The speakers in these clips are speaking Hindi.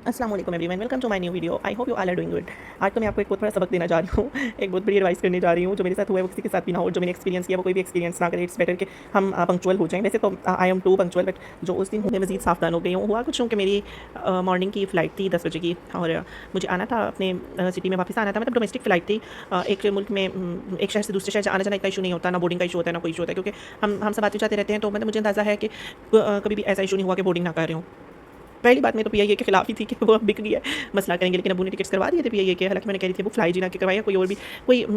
अस्सलाम वालेकुम everyone, welcome to my new video. I hope you all are doing good. आज तो मैं आपको एक बहुत बड़ा सबक देना जा रही हूँ। एक बहुत बड़ी एडवाइस करने जा रही हूँ। जो मेरे साथ हुआ है वो किसी के साथ भी ना हो। जो मैंने एक्सपीरियंस किया वो कोई भी एक्सपीरियंस ना करे। इट्स बेटर कि हम पंक्चुअल हो जाएं। वैसे तो I am too punctual, but जो उस दिन मैं मज़ीद सावधान हो गई हूँ। हुआ कुछ कि मेरी मॉर्निंग की फ़्लाइट थी 10 बजे की, और मुझे आना था अपने सिटी में वापस आना था। मतलब डोमेस्टिक फ़्लाइट थी। एक मुल्क में एक शहर से दूसरे शहर आना जाना इतना इशू नहीं होता, ना बोर्डिंग का इशू होता है ना कोई इशू होता है, क्योंकि हम सब आते जाते रहते हैं। तो मतलब मुझे अंदाज़ा है कि कभी भी ऐसा इशू नहीं हुआ कि बोर्डिंग ना कर रहे हो। पहली बात मैं तो पीआईए के खिलाफ ही थी कि वो अब बिक गई है, मसला करेंगे। लेकिन अबू ने टिकट्स करवा दिए थे पीआईए के। हालांकि मैंने कह रही थी वो फ्लाई जी ना के करवाया, कोई और भी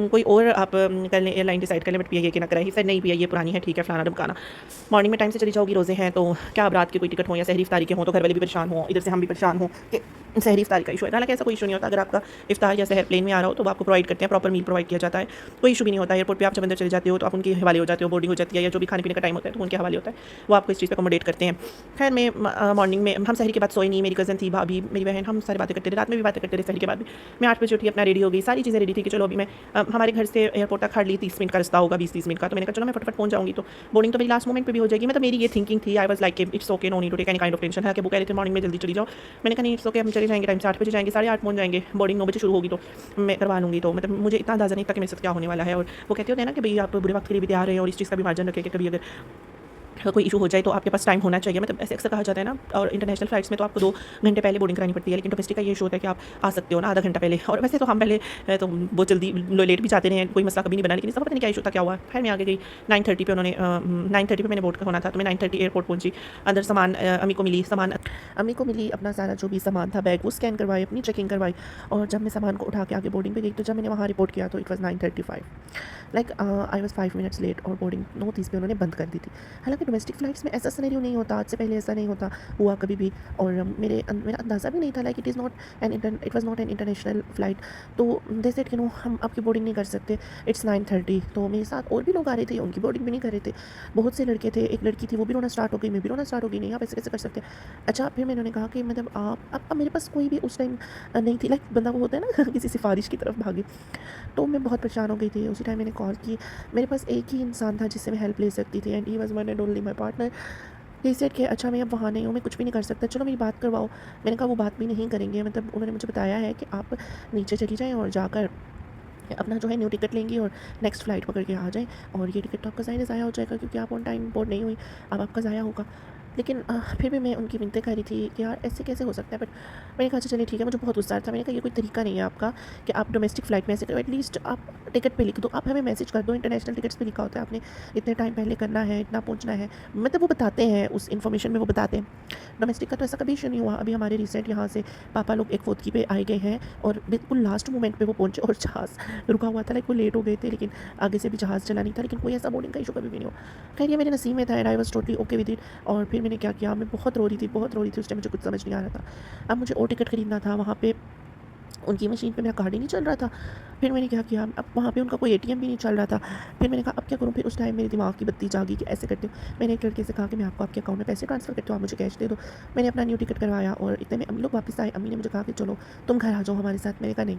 कोई और आप कर लें, एयरलाइन डिसाइड कर लें, बट पीआईए के ना कराई। सर नहीं, पीआईए पुरानी है, ठीक है, फलाना ढमकाना। मॉर्निंग में टाइम से चली जाओगी, रोज़े हैं तो क्या अब रात की कोई टिकट हो या सहरी इफ्तारी के हो तो घर वाले भी परेशान हो, इधर से हम भी परेशान हो कि सहरी इफ्तारी का इशू है। हालांकि ऐसा कोई इशू नहीं होता। अगर आपका इफ्तार या सहर प्लेन में आ रहा हो तो वो आपको प्रोवाइड करते हैं, प्रॉपर मील प्रोवाइड किया जाता है, कोई इशू भी नहीं होता। एयरपोर्ट पे आप जब अंदर चले जाते हो तो आप उनके हवाले हो जाते हो, बोर्डिंग हो जाती है या जो भी खाने पीने का टाइम होता है तो उनके हवाले होता है, वो आपको इस चीज़ पर अकोमोडेट करते हैं। खैर मैं मॉर्निंग में हम सहरी के बाद सोई नहीं। मेरी कज़न थी, भाभी, मेरी बहन, हम सारी बातें करते थे, रात में भी बातें करते थे। सहरी के बाद भी मैं 8 बजे उठी, अपना रेडी हो गई, सारी चीज़ें रेडी थी कि चलो अभी मैं हमारे घर से एयरपोर्ट तक हार्डली 30 मिनट का रास्ता होगा, 20-30 मिनट का। तो मैंने कहा चलो मैं फटाफट पहुंच जाऊँगी, तो बोर्डिंग तो मेरी लास्ट मोमेंट पे भी हो जाएगी। मतलब मेरी ये थिंकिंग थी। I was like it's okay, no need to take any kind of tension. है कि वो कह रहे थे मॉर्निंग में जल्दी चली जाओ। मैंने कहा नहीं, इट्स ओके, हम चले जाएंगे टाइम से, 8 बजे जाएंगे, 8:30 पहुंच जाएंगे। बोर्डिंग 9 बजे शुरू होगी तो मैं करवा लूँगी। तो मतलब मुझे इतना अंदाज़ा नहीं था कि मेरे साथ क्या होने वाला है। और वो कहते होते हैं ना कि भाई आप बुरे वक्त के लिए भी तैयार हैं और इस चीज़ का भी मार्जिन रखें कि कभी अगर कोई इशू हो जाए तो आपके पास टाइम होना चाहिए। मतलब ऐसे अक्सर कहा जाता है ना। और इंटरनेशनल फ्लाइट्स में तो आपको 2 घंटे पहले बोर्डिंग करानी पड़ती है, लेकिन डोमेस्टिक का ये इशू होता है कि आप आ सकते हो ना आधा घंटा पहले। और वैसे तो हम पहले तो बहुत जल्दी लेट भी जाते रहे हैं, कोई मसला कभी नहीं बना। लेकिन इसका पता नहीं क्या इशू था, क्या हुआ। खैर मैं आगे गई। 9:30 पे उन्होंने 9:30 पे मैंने बोर्ड का होना था, तो मैं 9:30 एयरपोर्ट पहुंची। अंदर सामान अम्मी को मिली, अम्मी को मिली, अपना सारा जो भी सामान था बैग वो स्कैन करवाई, अपनी चेकिंग करवाई। और जब मैं सामान को उठा के आगे बोर्डिंग पे गई तो जब मैंने वहाँ रिपोर्ट किया तो it was 9:35। Like I was 5 minutes late और बोर्डिंग 9:30 पे उन्होंने बंद कर दी थी। हालांकि डोमेस्टिक फ़्लाइट्स में ऐसा सिनेरियो नहीं होता, आज से पहले ऐसा नहीं होता हुआ कभी भी। और मेरा अंदाज़ा भी नहीं था, like it was not an international flight. तो दे सेड कि नो, हम आपकी बोर्डिंग नहीं कर सकते, इट्स 9:30। तो मेरे साथ और भी लोग आ रहे थे, उनकी बोर्डिंग भी नहीं कर रहे थे। बहुत से लड़के थे, एक लड़की थी वो भी रोना स्टार्ट हो गई, मैं भी रोना स्टार्ट हो गई, नहीं आप ऐसे कैसे कर सकते हैं। अच्छा, फिर मैंने कहा कि मतलब आप अब मेरे पास कोई भी उस टाइम नहीं थी। लाइक बंदा वो होता है ना किसी सिफारिश की तरफ भागे। तो मैं बहुत परेशान हो गई थी। उसी टाइम मैंने कॉल की। मेरे पास एक ही इंसान था जिससे मैं हेल्प ले सकती थी, and he was one and only my partner. He said कि अच्छा मैं अब वहाँ नहीं हूँ, मैं कुछ भी नहीं कर सकता, चलो मेरी बात करवाओ। मैंने कहा वो बात भी नहीं करेंगे। मतलब उन्होंने मुझे बताया है कि आप नीचे चली जाएँ और जाकर अपना जो है न्यू टिकट लेंगी और नेक्स्ट फ़्लाइट पकड़ के आ जाएँ। और ये टिकट तो आपका ज़ाया हो जाएगा, क्योंकि आप ऑन टाइम बोर्ड नहीं हुई, अब आपका ज़ाया होगा। लेकिन फिर भी मैं उनकी मिन्नतें कर रही थी कि यार ऐसे कैसे हो सकता है। बट मैंने कहा अच्छा चलिए ठीक है। मुझे बहुत गुस्सा था। मैंने कहा ये कोई तरीका नहीं है आपका कि आप डोमेस्टिक फ़्लाइट में ऐसे करो। एटलीस्ट आप टिकट पे लिख दो, आप हमें मैसेज कर दो। इंटरनेशनल टिकट्स पे लिखा होता है आपने इतने टाइम पहले करना है, इतना पहुंचना है। मतलब वो बताते हैं, उस इन्फॉर्मेशन में वो बताते हैं। डोमेस्टिक का तो ऐसा कभी इशू नहीं हुआ। अभी हमारे रिसेंट यहाँ से पापा लोग एक फोतकी पे आए गए हैं और बिल्कुल लास्ट मोमेंट पे वो पहुंचे और जहाज़ रुका हुआ था। लाइक वो लेट हो गए थे, लेकिन आगे से भी जहाज़ चला नहीं था। लेकिन कोई ऐसा बोर्डिंग का इशू कभी भी नहीं हुआ। खैर ये मेरे नसीब में था, and I was totally okay with it. और फिर मैंने क्या किया, मैं बहुत रो रही थी, बहुत रो रही थी। उस टाइम मुझे कुछ समझ नहीं आ रहा था। अब मुझे और टिकट खरीदना था। वहाँ पे उनकी मशीन पे मेरा कार्ड ही नहीं चल रहा था। फिर मैंने क्या किया, अब वहाँ पे उनका कोई एटीएम भी नहीं चल रहा था। फिर मैंने कहा अब क्या करूँ। फिर उस टाइम मेरे दिमाग की बत्ती जागी कि ऐसे करती हूँ। मैंने एक लड़के से कहा कि मैं आपको आपके अकाउंट में पैसे ट्रांसफ़र करती हूँ, आप मुझे कैश दे दो। मैंने अपना न्यू टिकट करवाया और इतने में अम्मी लोग वापस आए। अम्मी ने मुझे कहा कि चलो तुम घर आ जाओ हमारे साथ। मैंने कहा नहीं,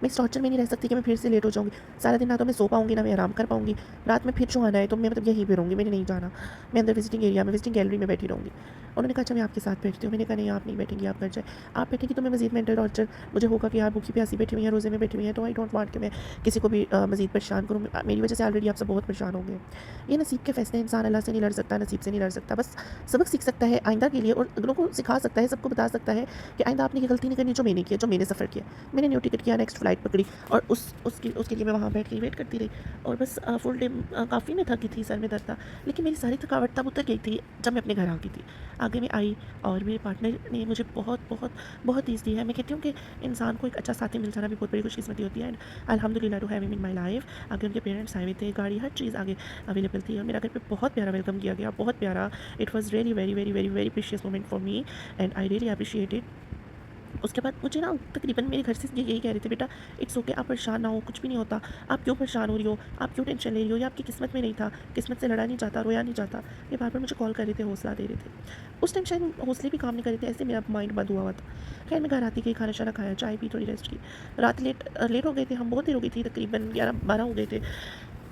मैं इस टॉर्चर में नहीं रह सकती कि मैं फिर से लेट हो जाऊँगी। सारा दिन ना तो मैं सो पाऊँगी, ना मैं आराम कर पाऊँगी। रात में फिर जो आना है तो मैं मतलब यहीं पे रहूँगी, मैंने नहीं जाना। मैं अंदर विजिटिंग एरिया में, विजिटिंग गैलरी में बैठी रहूँगी। उन्होंने कहा अच्छा मैं आपके साथ बैठती हूँ। मैंने कहा नहीं, आप नहीं बैठेंगी, आप घर जाए। आप बैठेंगी तो मैं मज़ीद मेंटल टॉर्चर मुझे होगा कि यार भूखी प्यासी बैठी हुई है, रोज़े में बैठी हुई है। तो आई डोंट वांट कि मैं किसी को भी मज़ीद परेशान करूँ। मेरी वजह से ऑलरेडी आप सब बहुत परेशान हो गए। ये नसीब के फैसले, इंसान अल्लाह से नहीं लड़ सकता, नसीब से नहीं लड़ सकता। बस सबक सीख सकता है आइंदा के लिए, और अगलों को सिखा सकता है, सबको बता सकता है कि आइंदा आपने ये गलती नहीं करनी जो मैंने की है, जो मैंने सफ़र किया। मैंने न्यू टिकट किया, नेक्स्ट फ़्लाइट पकड़ी और उसके लिए मैं वहाँ बैठ के वेट करती रही। और बस फुल डे काफ़ी मैं थकी थी, सर में दर्द था। लेकिन मेरी सारी थकावट तब उतर गई थी जब मैं अपने घर आ गई थी। आगे मैं आई और मेरे पार्टनर ने मुझे बहुत बहुत बहुत ईज़ दी है। मैं कहती हूँ कि इंसान को एक अच्छा साथी मिल जाना भी बहुत बड़ी खुशकिस्मती होती है। एंड अल्हम्दुलिल्लाह to have him in my life. आगे उनके पेरेंट्स आए हुए थे, गाड़ी, हर चीज़ आगे अवेलेबल थी और मेरा घर पे बहुत प्यारा वेलकम किया गया, बहुत प्यारा। It was really very very very very precious moment for me, and I really appreciate it. उसके बाद मुझे ना तकरीबन मेरे घर से ये यही कह रहे थे, बेटा इट्स ओके, आप परेशान ना हो, कुछ भी नहीं होता। आप क्यों परेशान हो रही हो, आप क्यों टेंशन ले रही हो, ये आपकी किस्मत में नहीं था, किस्मत से लड़ा नहीं जाता, रोया नहीं जाता। ये बार बार मुझे कॉल कर रहे थे, हौसला दे रहे थे। उस टाइम शायद हौसले भी काम नहीं कर रहे थे, ऐसे मेरा माइंड बंद हुआ हुआ था। खैर मैं घर आती गई, खाना शाना खाया, चाय पी, थोड़ी रेस्ट की। रात लेट लेट हो गए थे हम, बहुत देर हो गई थी, तकरीबन 11-12 हो गए थे।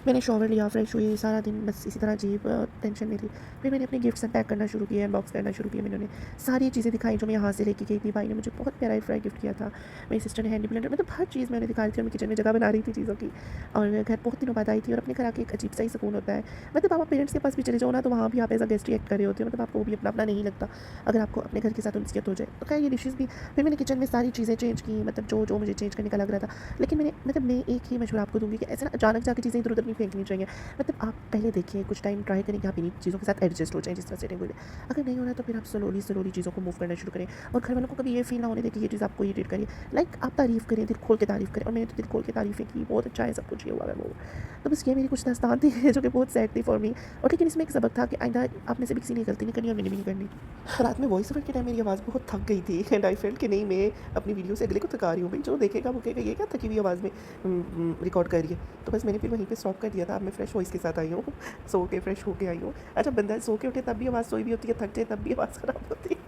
मैंने शॉवर लिया, फ्रेश हुई, सारा दिन बस इसी तरह अजीब टेंशन में थी। फिर मैंने अपने गिफ्ट्स अनपैक करना शुरू किया, अनबॉक्स करना शुरू किया। मैंने उन्हें सारी चीज़ें दिखाई जो मैं यहाँ से लेके गई थी। भाई ने मुझे बहुत प्यारा एयर फ्राई गिफ्ट किया था। मेरी सिस्टर ने हैंडी ब्लेंडर, मतलब हर चीज़ मैं उन्हें दिखा रही थी और मैं किचन में जगह बना रही थी चीज़ों की। और मैं घर बहुत दिनों बाद आई थी और अपने घर आके एक अजीब सा ही सुकून होता है। मतलब आप पेरेंट्स के पास भी चले जाओ ना, तो वहाँ भी आप एज़ अ गेस्ट रिएक्ट कर रहे होते हो, मतलब आपको वो भी अपना अपना नहीं लगता अगर आपको अपने घर के साथ उनसीयत हो जाए। तो खैर ये डिशेज़ भी फिर मैंने किचन में सारी चीज़ें चेंज की, मतलब जो जो मुझे चेंज करने का लग रहा था। लेकिन मैं एक ही मशवरा आपको दूँगी कि ऐसे ना अचानक जाके चीज़ें इधर-उधर नहीं फेंकनी चाहिए। मतलब आप पहले देखिए, कुछ टाइम ट्राई करें कि आप इन्हीं चीज़ों के साथ एडजस्ट हो जाएँ जिस तरह से रेगुलर। अगर नहीं हो रहा तो फिर आप स्लोली चीज़ों को मूव करना शुरू करें और घर वालों को कभी ये फ़ील ना होने दें कि ये चीज़ आपको इरिटेट करिए। लाइक आप तारीफ़ करें, दिल खोल के तारीफ़ करें, और मैंने तो दिल खोल के तारीफ़ें की, बहुत अच्छा है सब कुछ, ये हुआ है वो। तो बस ये मेरी कुछ दास्तान थी जो कि बहुत सैड थी फॉर मी। और लेकिन इसमें एक सबक था कि आइंदा आप में से भी किसी ने गलती नहीं करनी और मैंने भी नहीं करनी। रात में वॉइस ओवर के टाइम मेरी आवाज़ बहुत थक गई थी एंड आई फेल्ट कि नहीं, मैं अपनी वीडियो से अगले को थका रही हूँ। भाई जो देखेगा वो कहेगा ये क्या थकी हुई आवाज़ में रिकॉर्ड कर रही है। तो बस मैंने फिर वहीं पे स्टॉप कर दिया था। अब मैं फ्रेश वॉइस के साथ आई हूँ, सो के फ्रेश होके आई हूँ। अच्छा, बंदा सो के उठे तब भी आवाज़ सोई भी होती है, थक जाए तब भी आवाज़ ख़राब होती है।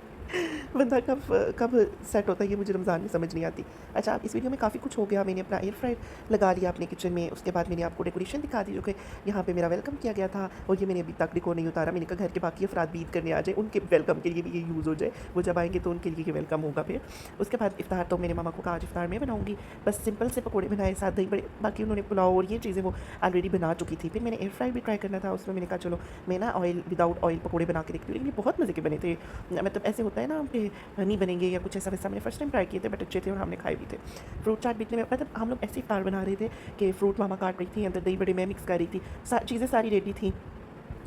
बंदा कब कब सेट होता है ये मुझे रमज़ान में समझ नहीं आती। अच्छा, अब इस वीडियो में काफ़ी कुछ हो गया। मैंने अपना एयर फ्रायर लगा लिया अपने किचन में, उसके बाद मैंने आपको डेकोरेशन दिखा दी जो कि यहाँ पे मेरा वेलकम किया गया था, और ये मैंने अभी तक डेकोर नहीं उतारा। मैंने कहा घर के बाकी अफराद भी ईद करने आ जाए, उनके वेलकम के लिए भी ये यूज़ हो जाए, वो जब आएंगे तो उनके लिए ये वेलकम होगा। फिर उसके बाद इफ्तार तो मेरे मामा को कहा आज इफ्तार में बनाऊँगी, बस सिंपल से पकौड़े बनाए, साथ दही बड़े, बाकी उन्होंने पुलाव और ये चीज़ें वो ऑलरेडी बना चुकी थी। फिर मैंने एयर फ्रायर भी ट्राई करना था, उसमें मैंने कहा चलो मैं ना ऑयल विदाउट ऑयल पकौड़े बना के देखती हूँ। लेकिन ये बहुत मज़े के बने थे। मतलब ऐसे होता है ना कि नहीं बनेंगे या कुछ ऐसा वैसा, मैंने फर्स्ट टाइम ट्राई किए थे बट अच्छे थे और हमने खाए भी थे। फ्रूट चाट बीतने में, मतलब हम लोग ऐसे इफ्तार बना रहे थे कि फ्रूट मामा काट रही थी, अंदर दही बड़े मैं मिक्स कर रही थी, चीज़ें सारी रेडी थी,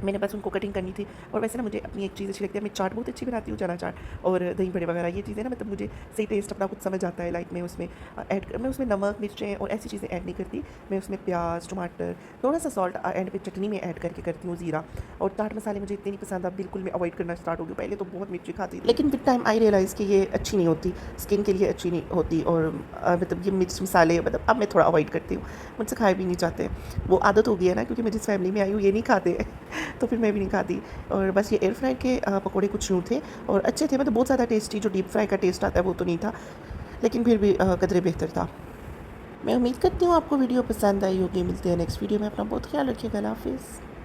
मैंने बस उनको कटिंग करनी थी। और वैसे ना मुझे अपनी एक चीज़ अच्छी लगती है, मैं चाट बहुत अच्छी बनाती हूँ, चना चाट और दही बड़े वगैरह, ये चीज़ें ना मतलब मुझे सही टेस्ट अपना कुछ समझ आता है। लाइक मैं उसमें मैं उसमें नमक मिर्चें और ऐसी चीज़ें ऐड नहीं करती। मैं उसमें प्याज टमाटर थोड़ा सा सॉल्ट एंड पे चटनी में ऐड करके करती हूँ, ज़ीरा। और चाट मसाले मुझे इतने नहीं पसंद, अब बिल्कुल मैं अवॉइड करना स्टार्ट हो गई। पहले तो बहुत मिर्ची खाती थी, लेकिन विद टाइम आई रियलाइज़ कि ये अच्छी नहीं होती, स्किन के लिए अच्छी नहीं होती। और मतलब ये मिर्च मसाले मतलब अब मैं थोड़ा अवॉइड करती हूँ, मुझसे खाए भी नहीं चाहते। वो आदत हो गई है ना, क्योंकि मैं जिस फैमिली में आई हूँ ये नहीं खाते तो फिर मैं भी नहीं खाती। और बस ये एयर फ्राई के पकौड़े कुछ यूँ थे और अच्छे थे, मतलब बहुत ज़्यादा टेस्टी जो डीप फ्राई का टेस्ट आता है वो तो नहीं था, लेकिन फिर भी कदरे बेहतर था। मैं उम्मीद करती हूँ आपको वीडियो पसंद आई होगी। मिलते हैं नेक्स्ट वीडियो में, अपना बहुत ख्याल रखिएगा। अल्लाह हाफ़िज़।